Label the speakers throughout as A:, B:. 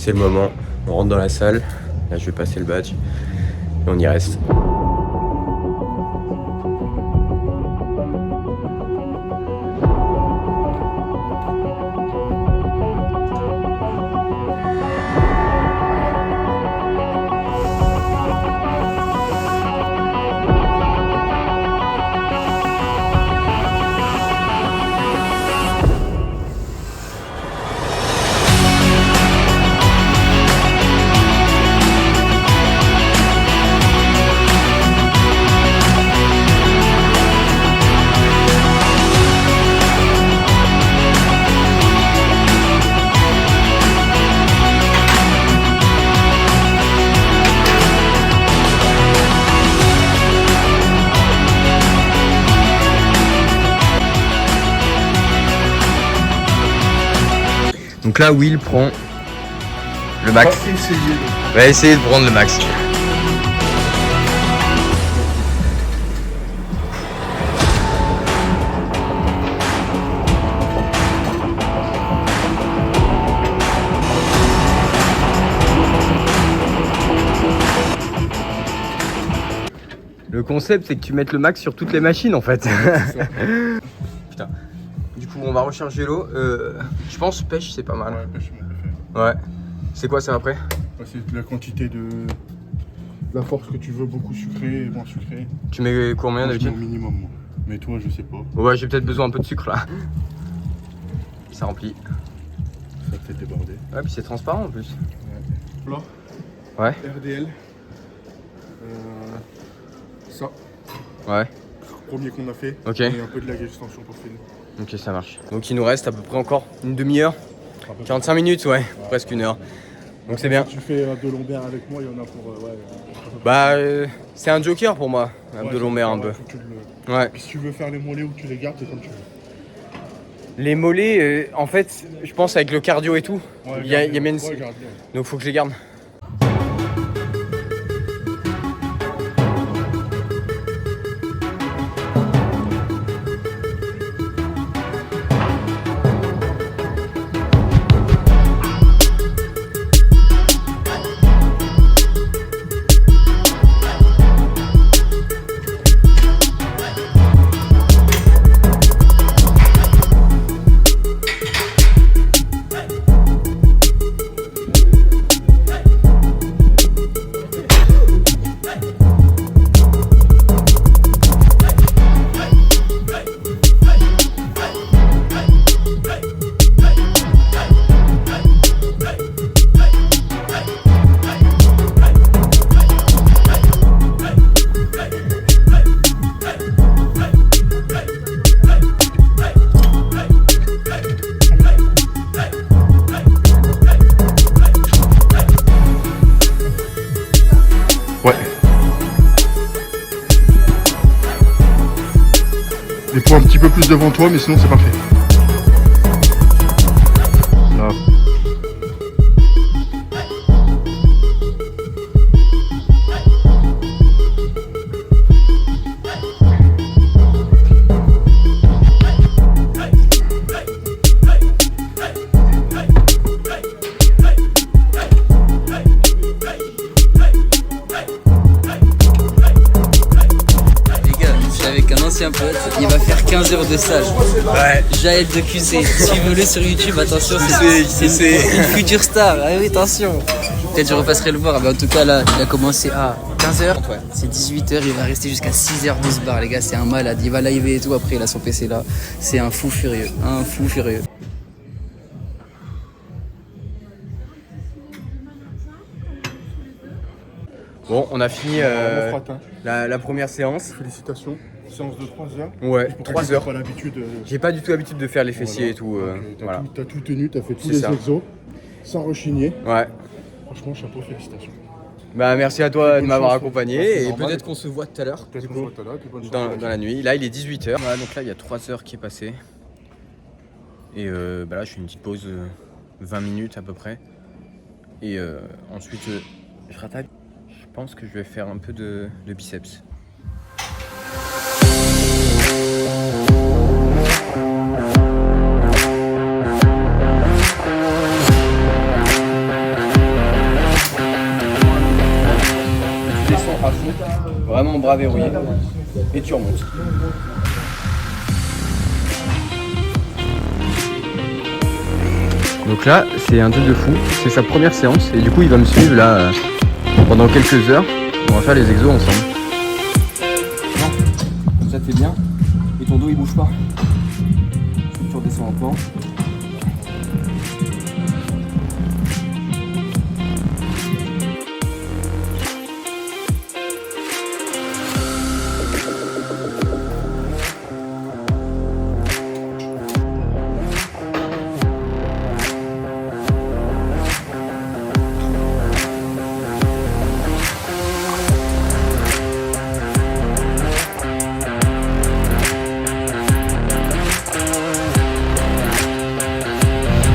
A: C'est le moment, on rentre dans la salle. Là je vais passer le badge et on y reste. Donc là, Will prend le max. On va essayer de prendre le max. Le concept, c'est que tu mettes le max sur toutes les machines en fait. Putain. Du coup, on va recharger l'eau. Je pense pêche, c'est pas mal.
B: Ouais, pêche, c'est mon préféré.
A: Ouais. C'est quoi ça après?
B: C'est la quantité de la force que tu veux, beaucoup sucré et moins sucré.
A: Tu mets combien
B: Moi, je mets
A: d'habitude?
B: au minimum, moi. Mais toi, je sais pas.
A: Ouais, j'ai peut-être besoin un peu de sucre là. Ça remplit.
B: Ça va peut-être déborder.
A: Ouais, puis c'est transparent en plus.
B: Là,
A: Ouais.
B: RDL. Ça,
A: Ouais.
B: premier qu'on a fait.
A: Ok.
B: Et un peu de lag extension pour finir.
A: Ok, ça marche. Donc il nous reste à peu près encore une demi-heure. 45 minutes, ouais. Presque une heure. Donc c'est bien.
B: Si tu fais de Lombert avec moi, il y en a pour.
A: Bah, c'est un joker pour moi, de Lombert un peu.
B: Faut que tu le-
A: Ouais.
B: Puis si tu veux faire les mollets ou que tu les gardes, c'est comme tu veux.
A: Les mollets, en fait, je pense avec le cardio et tout,
B: Ouais,
A: il y a
B: garde-les.
A: bien une...
B: Ouais, garde-les.
A: Donc faut que je les garde.
B: Les poids un petit peu plus devant toi, mais sinon c'est parfait. Là.
C: Ancien pote, il va faire 15 heures de stage.
A: Ouais.
C: Jaël de QC, suivez-le sur YouTube, attention, c'est une future star. Ah oui, attention. Peut-être je repasserai le voir, mais en tout cas là, il a commencé à 15h. C'est 18h, il va rester jusqu'à 6h de ce bar, les gars, c'est un malade. Il va liver et tout, après il a son PC là. C'est un fou furieux, un fou furieux.
A: Bon, on a fini la première séance.
B: Félicitations. Séance de 3 heures.
A: Ouais, 3 heures.
B: Pas l'habitude.
A: J'ai pas du tout l'habitude de faire les fessiers et tout. Voilà.
B: T'as tout tenu, t'as fait tous
A: C'est
B: les
A: ça.
B: exos, sans rechigner.
A: Ouais.
B: Franchement, chapeau, félicitations.
A: Bah merci à toi de
B: Bonne
A: m'avoir
B: chance,
A: accompagné
B: c'est
A: et
B: normal.
A: peut-être qu'on se voit tout à l'heure.
B: Peut-être qu'on se voit tout à l'heure, puis bonne chance.
A: Dans la nuit. Là il est 18h. Voilà, donc là il y a 3 heures qui est passé. Et bah là je fais une petite pause 20 minutes à peu près. Et ensuite je rattaque. Je pense que je vais faire un peu de biceps. à fond, vraiment bras verrouillé, et tu remontes. Donc là, c'est un truc de fou, c'est sa première séance, et du coup il va me suivre là pendant quelques heures. On va faire les exos ensemble. Non, comme ça t'es bien, et ton dos il bouge pas. Tu redescends en plan.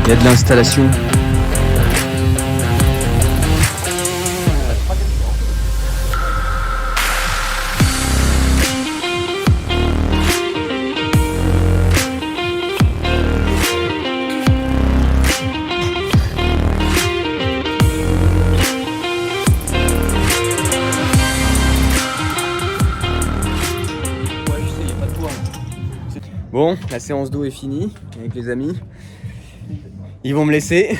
A: Il y a de l'installation. Bon, la séance d'eau est finie avec les amis. Ils vont me laisser.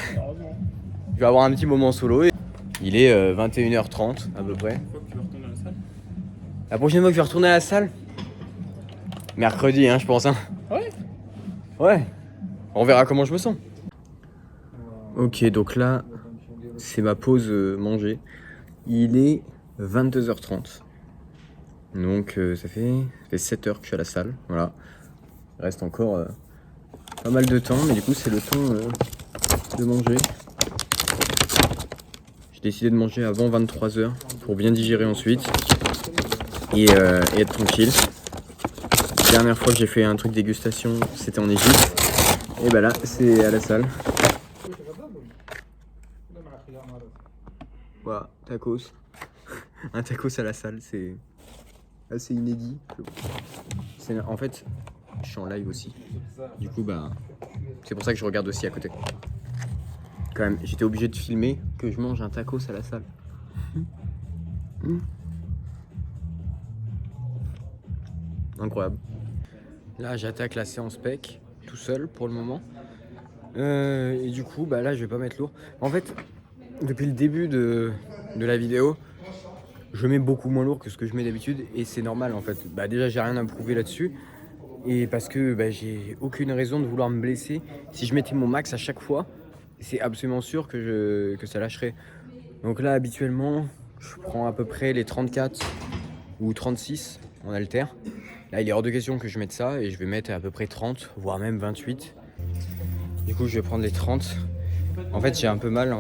A: Je vais avoir un petit moment solo. Il est 21h30 à peu près. La prochaine fois que je vais retourner à la salle, mercredi, hein, je pense. Hein. Ouais. Ouais. On verra comment je me sens. Ok, donc là, c'est ma pause manger. Il est 22h30. Donc ça fait 7 heures que je suis à la salle. Voilà. Il reste encore pas mal de temps, mais du coup c'est le temps de manger. J'ai décidé de manger avant 23h pour bien digérer ensuite et être tranquille. La dernière fois que j'ai fait un truc dégustation, c'était en Égypte. Et bah là, c'est à la salle. Voilà, tacos. Un tacos à la salle, c'est assez inédit. En fait, je suis en live aussi. Du coup, bah, c'est pour ça que je regarde aussi à côté. Quand même, j'étais obligé de filmer que je mange un tacos à la salle. Incroyable. Là, j'attaque la séance pec tout seul pour le moment. Et du coup, bah là, je vais pas mettre lourd. En fait, depuis le début de la vidéo, je mets beaucoup moins lourd que ce que je mets d'habitude. Et c'est normal en fait. Bah déjà, j'ai rien à prouver là-dessus. Et parce que bah, j'ai aucune raison de vouloir me blesser. Si je mettais mon max à chaque fois, c'est absolument sûr que ça lâcherait. Donc là, habituellement, je prends à peu près les 34 ou 36 en haltère. Là, il est hors de question que je mette ça et je vais mettre à peu près 30, voire même 28. Du coup, je vais prendre les 30. En fait, j'ai un peu mal.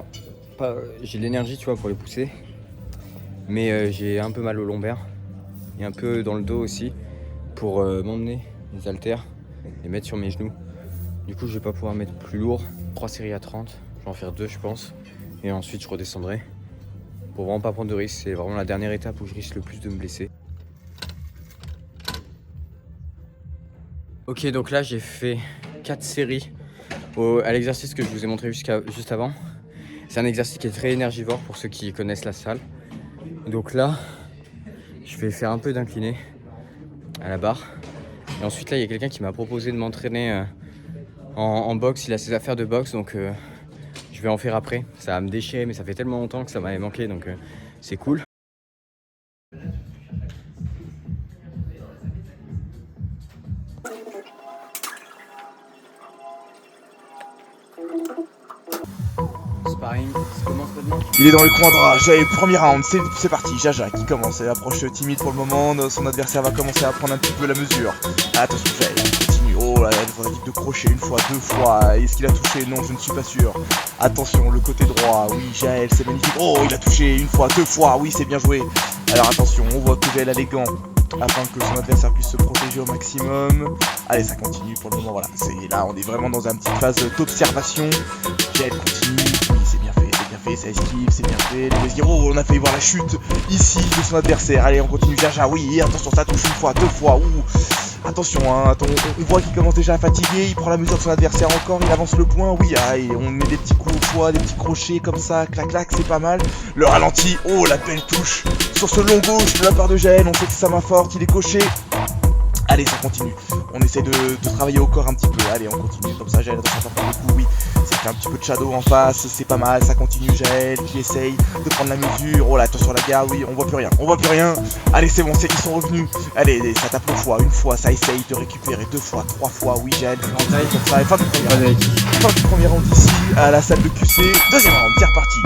A: J'ai de l'énergie, tu vois, pour les pousser. Mais j'ai un peu mal au lombaire et un peu dans le dos aussi pour m'emmener les haltères et mettre sur mes genoux. Du coup, je vais pas pouvoir mettre plus lourd. 3 séries à 30, je vais en faire 2 je pense. Et ensuite, je redescendrai. Pour vraiment pas prendre de risques, c'est vraiment la dernière étape où je risque le plus de me blesser. Ok, donc là, j'ai fait 4 séries à l'exercice que je vous ai montré juste avant. C'est un exercice qui est très énergivore pour ceux qui connaissent la salle. Donc là, je vais faire un peu d'incliné à la barre. Et ensuite là, il y a quelqu'un qui m'a proposé de m'entraîner en boxe. Il a ses affaires de boxe, donc je vais en faire après. Ça va me déchirer, mais ça fait tellement longtemps que ça m'avait manqué, donc c'est cool. Sparring, ça commence maintenant.
D: Il est dans le coin droit, Jaël, premier round, c'est parti, Jaja qui commence, approche timide pour le moment, son adversaire va commencer à prendre un petit peu la mesure. Attention Jaël, continue, oh là, il y a une tentative de crochet, une fois, 2 fois, est-ce qu'il a touché? Non, je ne suis pas sûr. Attention, le côté droit, oui Jaël, c'est magnifique, oh il a touché, une fois, 2 fois, oui c'est bien joué. Alors attention, on voit que Jaël a les gants, afin que son adversaire puisse se protéger au maximum. Allez, ça continue pour le moment, voilà, là on est vraiment dans une petite phase d'observation. Jaël continue, oui c'est bien fait, ça esquive, c'est bien fait, les esquives, oh on a failli voir la chute ici de son adversaire. Allez on continue, Jaja, oui, attention ça touche une fois, 2 fois, ouh. Attention, hein, on voit qu'il commence déjà à fatiguer, il prend la mesure de son adversaire encore, il avance le point, oui, et on met des petits coups au foie, des petits crochets comme ça, clac clac, c'est pas mal. Le ralenti, oh la belle touche sur ce long gauche de la part de Jaël, on sait que c'est sa main forte, il est coché. Allez, ça continue. On essaie de travailler au corps un petit peu. Allez, on continue. Comme ça, Jaël, attention, ça prend le coup, oui. Ça fait un petit peu de shadow en face. C'est pas mal. Ça continue, Jaël qui essaye de prendre la mesure. Oh là, attention, la garde, oui. On voit plus rien. On voit plus rien. Allez, c'est bon, ils sont revenus. Allez, ça tape une fois. Une fois, ça essaye de récupérer. 2 fois, 3 fois. Oui, Jaël. Comme ça. Fin du premier round. Fin du premier round ici, à la salle de QC. Deuxième round, c'est reparti.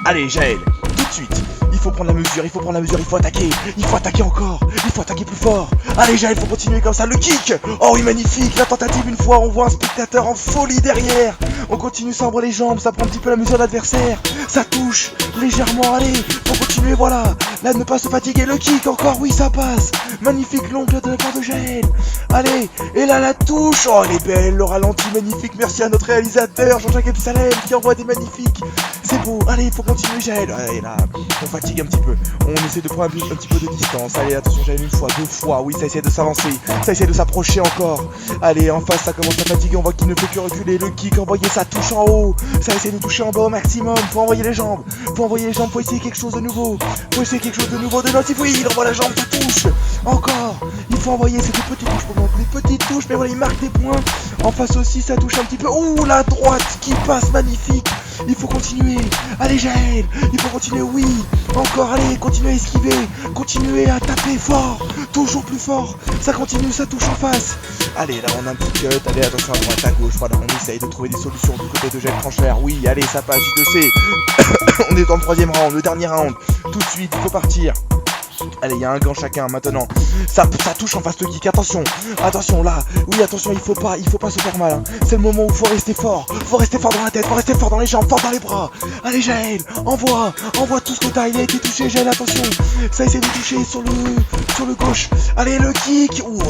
D: Allez, Jaël, tout de suite. Il faut prendre la mesure, il faut prendre la mesure, il faut attaquer encore, il faut attaquer plus fort. Allez Jaël, il faut continuer comme ça, le kick. Oh oui, magnifique, la tentative une fois, on voit un spectateur en folie derrière. On continue, ça ouvre les jambes, ça prend un petit peu la mesure de l'adversaire. Ça touche légèrement, allez, faut continuer, voilà. Là, ne pas se fatiguer, le kick encore, oui, ça passe. Magnifique l'ongle de la part de Jaël. Allez, et là la touche, oh elle est belle, le ralenti magnifique, merci à notre réalisateur Jean-Jacques Epsalem qui envoie des magnifiques. C'est beau, allez, il faut continuer Jaël. Et là, on fatigue un petit peu, on essaie de prendre un petit peu de distance. Allez, attention Jaël, une fois, 2 fois, oui, ça essaie de s'avancer, ça essaie de s'approcher encore. Allez, en face, ça commence à fatiguer, on voit qu'il ne peut que reculer, le kick, envoyer ça touche en haut, ça essaie de toucher en bas au maximum, faut envoyer les jambes, faut essayer quelque chose de nouveau, de notif, oui, il envoie la jambe, ça touche, encore, il faut envoyer, c'est des petites touches, des petites touches, mais voilà, il marque des points, en face aussi, ça touche un petit peu, ouh, la droite qui passe, magnifique, il faut continuer, allez Jaël, il faut continuer, oui, encore, allez, continuez à esquiver, continuez à taper fort, toujours plus fort, ça continue, ça touche en face, allez, là on a un petit cut, allez, attention à droite, à gauche, voilà, on essaye de trouver des solutions du côté de Jaël Tranchère, oui, allez, ça passe, J2C, on est dans le 3e round, le dernier round, tout de suite, il faut partir. Allez, il y a un gant chacun maintenant. Ça touche en face le kick. Attention, attention là. Oui, attention, il faut pas se faire mal. Hein. C'est le moment où faut rester fort. Faut rester fort dans la tête, faut rester fort dans les jambes, fort dans les bras. Allez, Jaël, envoie tout ce que t'as. Il a été touché, Jaël, attention. Ça essaie de toucher sur le gauche. Allez, le kick. Ouh,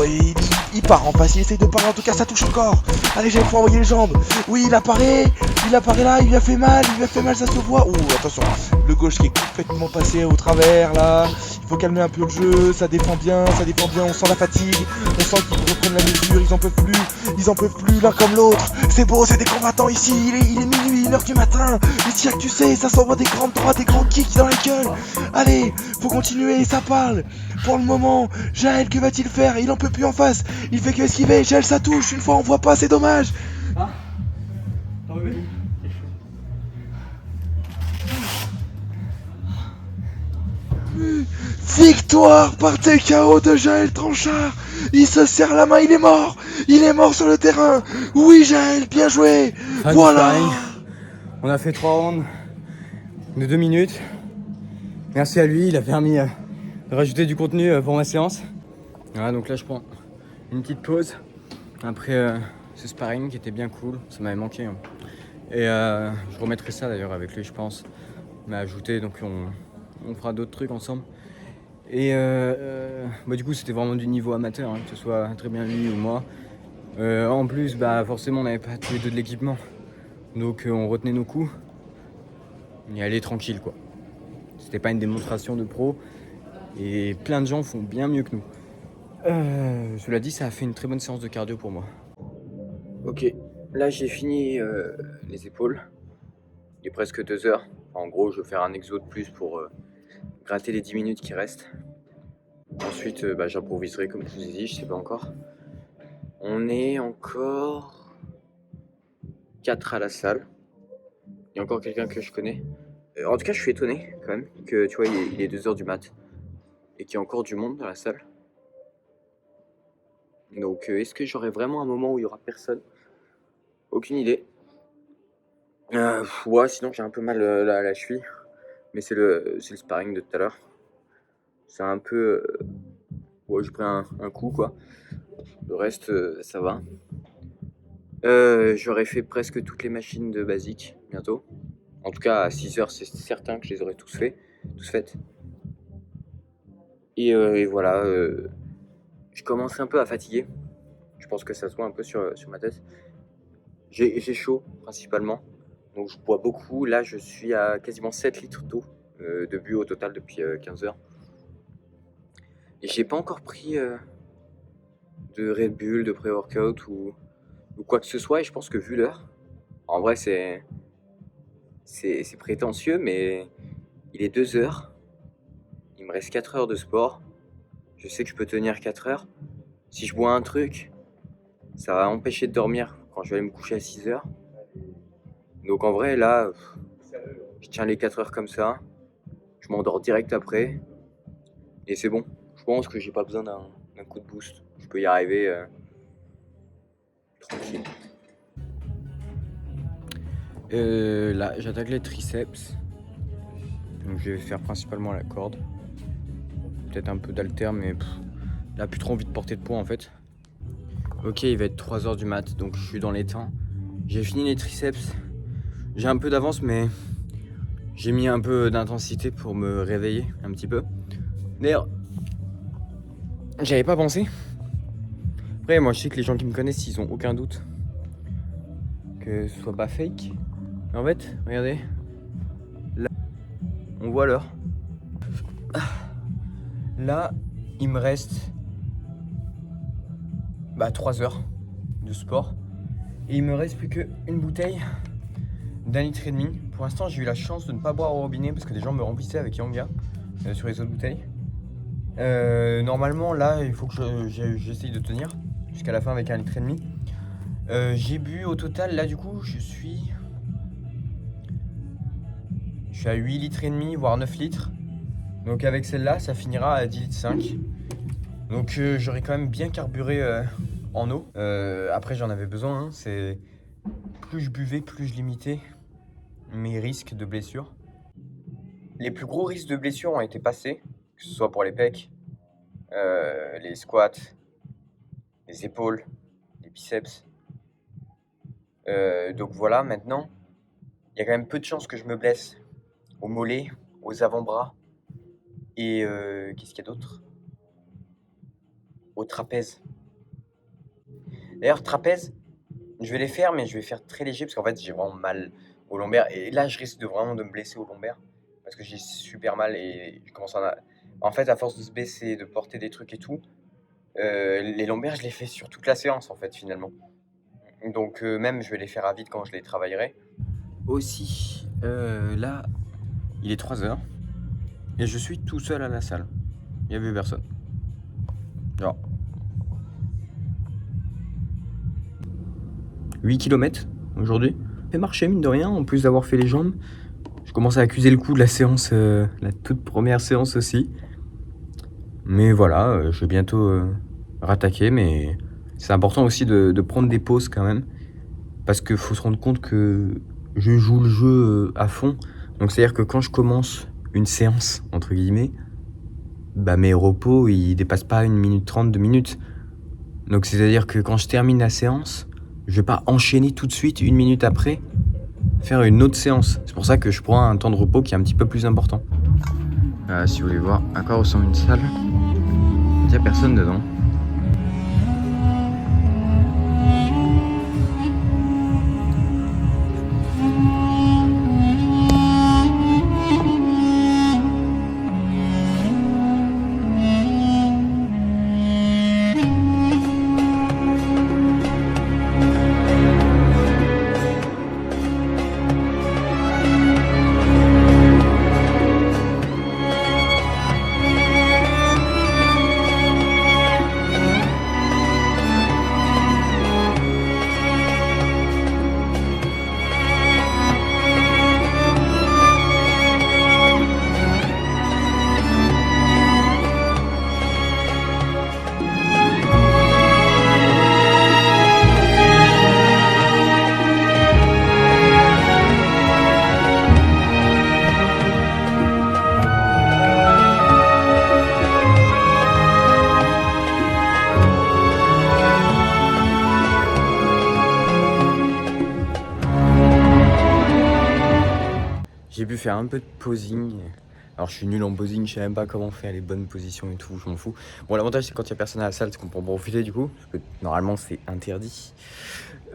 D: il part en face. Il essaie de parler. En tout cas, ça touche encore. Allez, Jaël, faut envoyer les jambes. Oui, il apparaît là. Il lui a fait mal, ça se voit. Ouh, attention. Le gauche qui est complètement passé au travers là. Il faut calmer un peu le jeu, ça défend bien, on sent la fatigue, on sent qu'ils reprennent la mesure, ils en peuvent plus l'un comme l'autre. C'est beau, c'est des combattants ici, il est minuit, 1h du matin, ici tu sais, ça s'envoie des grandes droites, des grands kicks dans la gueule. Allez, faut continuer, ça parle. Pour le moment, Jaël, que va-t-il faire? Il en peut plus en face, il fait que esquiver, Jaël ça touche, une fois on voit pas, c'est dommage.
A: Ah, t'as enlevé?
D: Victoire par TKO de Jaël Tranchard. Il se serre la main, il est mort sur le terrain. Oui Jaël, bien joué. Voilà.
A: On a fait 3 rounds de 2 minutes. Merci à lui, il a permis de rajouter du contenu pour ma séance. Voilà, donc là je prends une petite pause après ce sparring qui était bien cool, ça m'avait manqué. Hein. Et je remettrai ça d'ailleurs avec lui, je pense. Il m'a ajouté, donc on fera d'autres trucs ensemble. Et du coup c'était vraiment du niveau amateur, hein, que ce soit très bien lui ou moi. En plus forcément on n'avait pas tous les deux de l'équipement. Donc on retenait nos coups. On y allait tranquille quoi. C'était pas une démonstration de pro. Et plein de gens font bien mieux que nous. Cela dit, ça a fait une très bonne séance de cardio pour moi. Ok, là j'ai fini les épaules. Il est presque 2 heures. En gros je vais faire un exo de plus pour gratter les 10 minutes qui restent. Ensuite, j'improviserai comme je vous ai dit, je sais pas encore. On est encore 4 à la salle. Il y a encore quelqu'un que je connais. En tout cas, je suis étonné quand même que tu vois, il est 2h du mat et qu'il y a encore du monde dans la salle. Donc, est-ce que j'aurai vraiment un moment où il y aura personne? Aucune idée. Ouais, sinon j'ai un peu mal à la cheville. Mais c'est le sparring de tout à l'heure. C'est un peu... j'ai pris un coup, quoi. Le reste, ça va. J'aurais fait presque toutes les machines de basique, bientôt. En tout cas, à 6h, c'est certain que je les aurais tous faites. Et voilà, je commence un peu à fatiguer. Je pense que ça se voit un peu sur ma tête. J'ai chaud, principalement. Donc je bois beaucoup. Là, je suis à quasiment 7 litres d'eau de bu au total depuis 15 heures. Et j'ai pas encore pris de Red Bull, de pré-workout ou quoi que ce soit. Et je pense que vu l'heure, en vrai c'est prétentieux, mais il est 2 heures. Il me reste 4 heures de sport. Je sais que je peux tenir 4 heures. Si je bois un truc, ça va m'empêcher de dormir quand je vais aller me coucher à 6 heures. Donc en vrai, là, je tiens les 4 heures comme ça. Je m'endors direct après. Et c'est bon. Je pense que j'ai pas besoin d'un coup de boost. Je peux y arriver tranquille. Là, j'attaque les triceps. Donc je vais faire principalement la corde. Peut-être un peu d'haltère, mais là, plus trop envie de porter de poids en fait. Ok, il va être 3 heures du mat, donc je suis dans les temps. J'ai fini les triceps. J'ai un peu d'avance, mais j'ai mis un peu d'intensité pour me réveiller un petit peu. D'ailleurs, j'avais pas pensé. Après, moi, je sais que les gens qui me connaissent, ils ont aucun doute que ce soit pas fake. En fait, regardez. Là, on voit l'heure. Là, il me reste 3 heures de sport. Et il me reste plus qu'une bouteille d'1,5 litre. Pour l'instant, j'ai eu la chance de ne pas boire au robinet parce que des gens me remplissaient avec Yanga sur les autres bouteilles. Normalement, là, il faut que j'essaye de tenir jusqu'à la fin avec 1,5 litre. J'ai bu au total, là, du coup, je suis à 8,5 litres, voire 9 litres. Donc avec celle-là, ça finira à 10,5 litres. Donc j'aurais quand même bien carburé en eau. Après, j'en avais besoin. C'est plus je buvais, plus je limitais mes risques de blessure. Les plus gros risques de blessure ont été passés, que ce soit pour les pecs, les squats, les épaules, les biceps. Donc voilà, maintenant, il y a quand même peu de chances que je me blesse aux mollets, aux avant-bras et qu'est-ce qu'il y a d'autre ? Au trapèze. D'ailleurs, trapèze, je vais les faire, mais je vais faire très léger parce qu'en fait, j'ai vraiment mal au lombaire. Et là, je risque vraiment de me blesser au lombaire parce que j'ai super mal et je commence en fait, à force de se baisser, de porter des trucs et tout, les lombaires, je les fais sur toute la séance en fait, finalement. Donc, même, je vais les faire à vide quand je les travaillerai. Aussi, là, il est 3 heures et je suis tout seul à la salle. Il n'y avait personne. Genre 8 km aujourd'hui. J'ai marché mine de rien, en plus d'avoir fait les jambes. Je commence à accuser le coup de la séance, la toute première séance aussi. Mais voilà, je vais bientôt rattaquer, mais c'est important aussi de prendre des pauses quand même. Parce qu'il faut se rendre compte que je joue le jeu à fond. Donc c'est-à-dire que quand je commence une séance, entre guillemets, mes repos, ils dépassent pas 1 minute 30, 2 minutes. Donc c'est-à-dire que quand je termine la séance, je vais pas enchaîner tout de suite 1 minute après, faire une autre séance. C'est pour ça que je prends un temps de repos qui est un petit peu plus important. Si vous voulez voir à quoi ressemble une salle, il n'y a personne dedans. J'ai pu faire un peu de posing. Alors je suis nul en posing, je sais même pas comment faire les bonnes positions et tout, je m'en fous. Bon, l'avantage c'est quand il y a personne à la salle, c'est qu'on peut en profiter du coup, parce que normalement c'est interdit.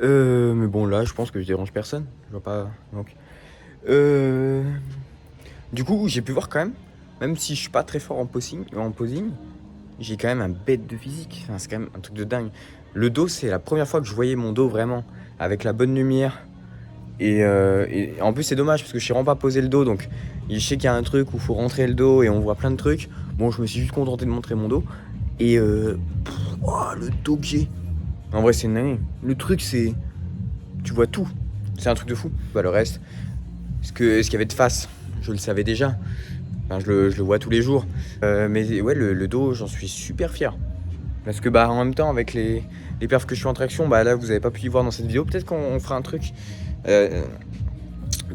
A: Mais bon, là je pense que je dérange personne, je vois pas. Donc. Du coup, j'ai pu voir quand même si je suis pas très fort en posing, j'ai quand même un bête de physique. Enfin, c'est quand même un truc de dingue. Le dos, c'est la première fois que je voyais mon dos vraiment avec la bonne lumière. Et en plus, c'est dommage parce que je sais vraiment pas poser le dos. Donc, je sais qu'il y a un truc où il faut rentrer le dos et on voit plein de trucs. Bon, je me suis juste contenté de montrer mon dos. Et oh, le dos que j'ai. En vrai, c'est une dinguerie. Le truc, c'est. Tu vois tout. C'est un truc de fou. Bah, le reste, ce qu'il y avait de face, je le savais déjà. Enfin, je le vois tous les jours. Mais ouais, le dos, j'en suis super fier. Parce que bah en même temps, avec les perfs que je suis en traction, bah là, vous avez pas pu y voir dans cette vidéo. Peut-être qu'on fera un truc.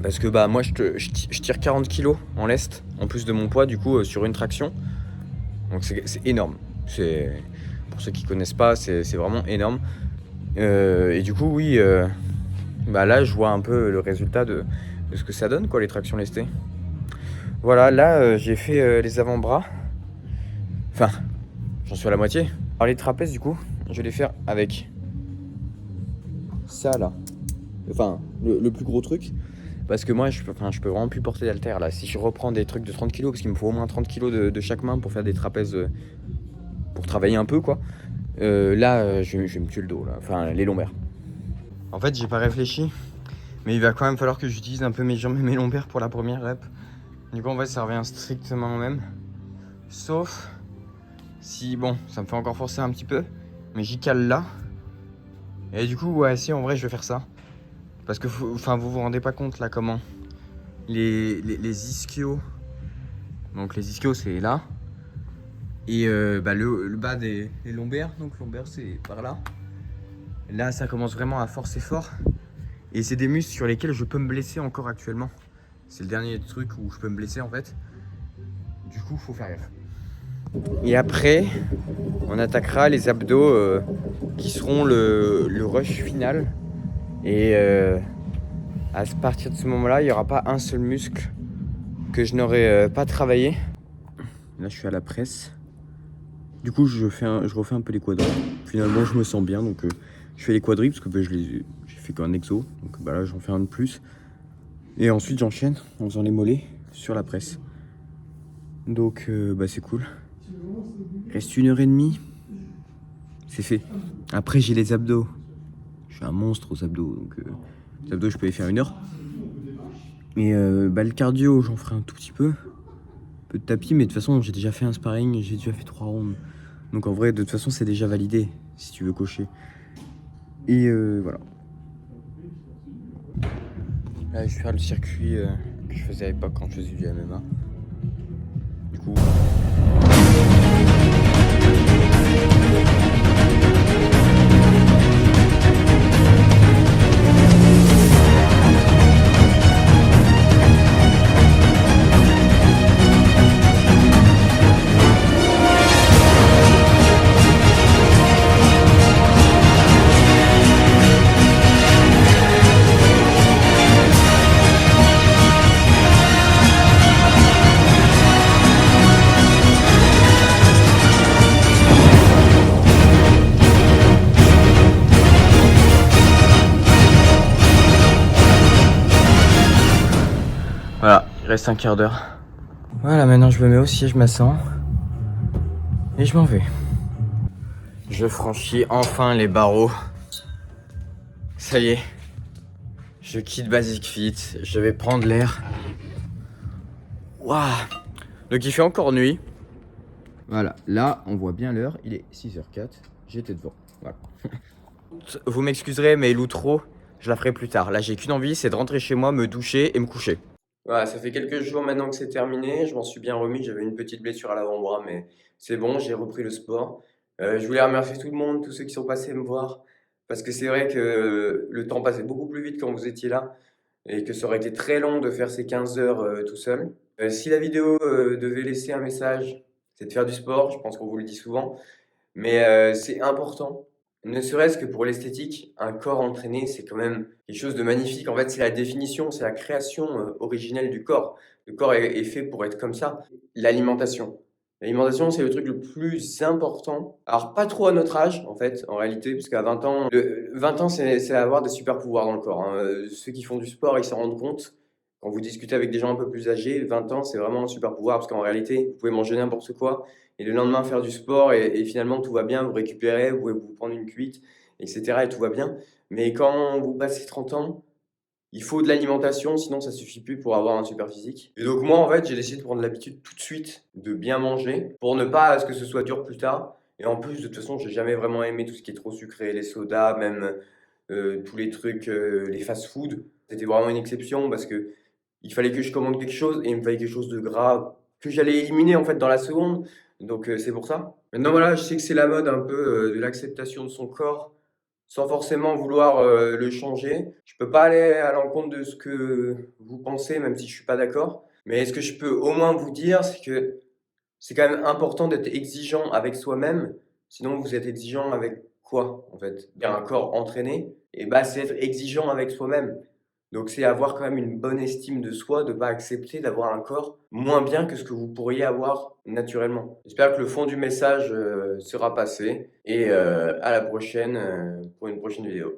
A: Parce que bah moi, je tire 40 kilos en lest, en plus de mon poids, du coup, sur une traction. Donc c'est énorme. Pour ceux qui connaissent pas, c'est vraiment énorme. Et du coup, oui, bah là, je vois un peu le résultat de ce que ça donne, quoi, les tractions lestées. Voilà, là, j'ai fait les avant-bras. Enfin, j'en suis à la moitié. Alors les trapèzes, du coup, je vais les faire avec ça, là. Enfin, le plus gros truc. Parce que moi, je peux vraiment plus porter d'haltère, là. Si je reprends des trucs de 30 kg, parce qu'il me faut au moins 30 kg de chaque main pour faire des trapèzes, pour travailler un peu, quoi. Là, je vais me tuer le dos, là. Enfin, les lombaires. En fait, j'ai pas réfléchi. Mais il va quand même falloir que j'utilise un peu mes jambes et mes lombaires pour la première rep. Du coup, en fait, ça revient strictement au même. Sauf si, bon, ça me fait encore forcer un petit peu. Mais j'y cale là. Et du coup, ouais, si, en vrai, je vais faire ça. Parce que, enfin, vous vous rendez pas compte, là, comment les ischios. Donc, les ischios, c'est là. Et bah, le bas des lombaires. Donc, lombaires, c'est par là. Là, ça commence vraiment à forcer fort. Et c'est des muscles sur lesquels je peux me blesser encore actuellement. C'est le dernier truc où je peux me blesser en fait. Du coup, faut faire gaffe. Et après, on attaquera les abdos qui seront le rush final. Et à partir de ce moment-là, il n'y aura pas un seul muscle que je n'aurai pas travaillé. Là, je suis à la presse. Du coup, je refais un peu les quadris. Finalement, je me sens bien, donc je fais les quadris parce que bah, j'ai fait qu'un exo. Donc bah, là, j'en fais un de plus. Et ensuite, j'enchaîne en faisant les mollets sur la presse. Donc, bah, c'est cool. Il reste 1h30. C'est fait. Après, j'ai les abdos. Je suis un monstre aux abdos. Donc, les abdos, je peux les faire 1 heure. Et bah, le cardio, j'en ferai un tout petit peu. Un peu de tapis, mais de toute façon, j'ai déjà fait un sparring. J'ai déjà fait 3 rounds. Donc, en vrai, de toute façon, c'est déjà validé. Si tu veux cocher. Et voilà. Là, je vais faire le circuit que je faisais à l'époque quand je faisais du MMA. Du coup. Voilà, il reste un quart d'heure. Voilà, maintenant je me mets au siège massant. Et je m'en vais. Je franchis enfin les barreaux. Ça y est. Je quitte Basic Fit. Je vais prendre l'air. Waouh. Donc il fait encore nuit. Voilà, là on voit bien l'heure. Il est 6h04. J'étais devant. Voilà. Vous m'excuserez, mais l'outro, je la ferai plus tard. Là j'ai qu'une envie, c'est de rentrer chez moi, me doucher et me coucher. Voilà, ça fait quelques jours maintenant que c'est terminé. Je m'en suis bien remis. J'avais une petite blessure à l'avant-bras, mais c'est bon, j'ai repris le sport. Je voulais remercier tout le monde, tous ceux qui sont passés me voir, parce que c'est vrai que le temps passait beaucoup plus vite quand vous étiez là, et que ça aurait été très long de faire ces 15 heures tout seul. Si la vidéo devait laisser un message, c'est de faire du sport. Je pense qu'on vous le dit souvent. Mais c'est important, ne serait-ce que pour l'esthétique. Un corps entraîné, c'est quand même quelque chose de magnifique. En fait, c'est la définition, c'est la création originelle du corps. Le corps est fait pour être comme ça. L'alimentation. L'alimentation, c'est le truc le plus important. Alors, pas trop à notre âge, en fait, en réalité, parce qu'à 20 ans, 20 ans, c'est avoir des super pouvoirs dans le corps, hein. Ceux qui font du sport, ils s'en rendent compte. Quand vous discutez avec des gens un peu plus âgés, 20 ans, c'est vraiment un super pouvoir parce qu'en réalité, vous pouvez manger n'importe quoi et le lendemain faire du sport et finalement tout va bien, vous récupérez, vous pouvez vous prendre une cuite, etc. et tout va bien. Mais quand vous passez 30 ans, il faut de l'alimentation, sinon ça suffit plus pour avoir un super physique. Et donc moi, en fait, j'ai décidé de prendre l'habitude tout de suite de bien manger pour ne pas à ce que ce soit dur plus tard. Et en plus, de toute façon, j'ai jamais vraiment aimé tout ce qui est trop sucré, les sodas, même tous les trucs, les fast-food. C'était vraiment une exception parce que il fallait que je commande quelque chose et il me fallait quelque chose de gras que j'allais éliminer en fait dans la seconde. Donc c'est pour ça. Maintenant voilà, je sais que c'est la mode un peu de l'acceptation de son corps sans forcément vouloir le changer. Je peux pas aller à l'encontre de ce que vous pensez, même si je suis pas d'accord. Mais ce que je peux au moins vous dire, c'est que c'est quand même important d'être exigeant avec soi-même. Sinon, vous êtes exigeant avec quoi, en fait? Bien, un corps entraîné, et bah, c'est être exigeant avec soi-même. Donc, c'est avoir quand même une bonne estime de soi, de pas accepter d'avoir un corps moins bien que ce que vous pourriez avoir naturellement. J'espère que le fond du message sera passé et à la prochaine pour une prochaine vidéo.